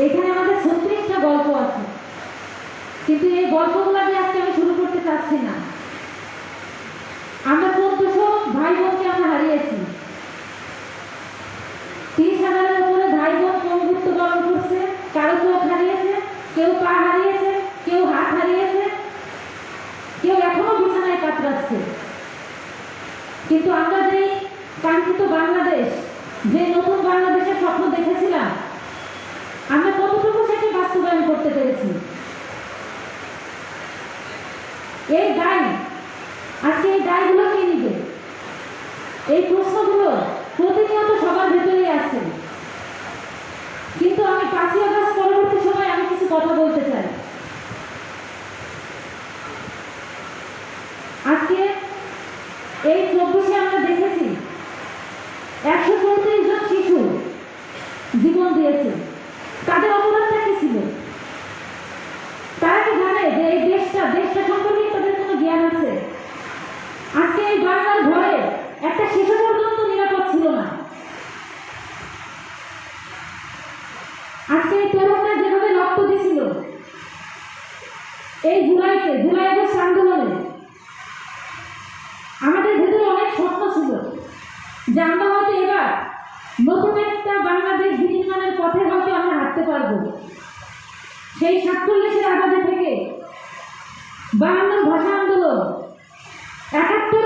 এখানে আমাদের 36টা গল্প আছে, কিন্তু এই গল্পগুলো দিয়ে আজকে আমি শুরু করতে চাচ্ছি না। আমরা 1400 ভাই বোনকে আমরা হারিয়েছি। 30,000-এর উপরে ভাই বোন মৃত্যুবরণ করছে। কারো চোখ হারিয়েছে, কেউ পা হারিয়েছে, কেউ হাত হারিয়েছে, কেউ এখনো বিছানায় কাতরাচ্ছে। কিন্তু আমরা যে কাঙ্ক্ষিত বাংলাদেশ, যে নতুন বাংলাদেশের স্বপ্ন দেখেছিলাম, আমরা কতটুকু সেটি বাস্তবায়ন করতে পেরেছি? এই দায়, আজকে এই দায়গুলো কে নিবে? এই প্রশ্নগুলো প্রতিনিয়ত সবার ভেতরেই আছে। কিন্তু আমি 5ই আগস্ট পরবর্তী সময় আমি কিছু কথা বলতে চাই। আজকে এই 24-এ আমরা দেখেছি 134 জন শিশু জীবন দিয়েছে। তাদের অপরাধটা কি ছিল? তারা কি জানে যে এই দেশটা সম্পর্কে তাদের কোনো জ্ঞান আছে? আজকে এই বাংলার ঘরে একটা শিশু পর্যন্ত নিরাপদ ছিল না। আজকে এই তরুণরা যেভাবে রক্ত দিয়েছিল এই জুলাই আগস্ট আন্দোলনে, আমাদের ভেতরে অনেক স্বপ্ন ছিল যে আমরা হয়তো এবার নতুন একটা বাংলাদেশ বিনির্মাণের পথে হয়তো আমরা হাঁটতে পারবো। সেই 47-এর আজাদী থেকে 52 ভাষা আন্দোলন, 71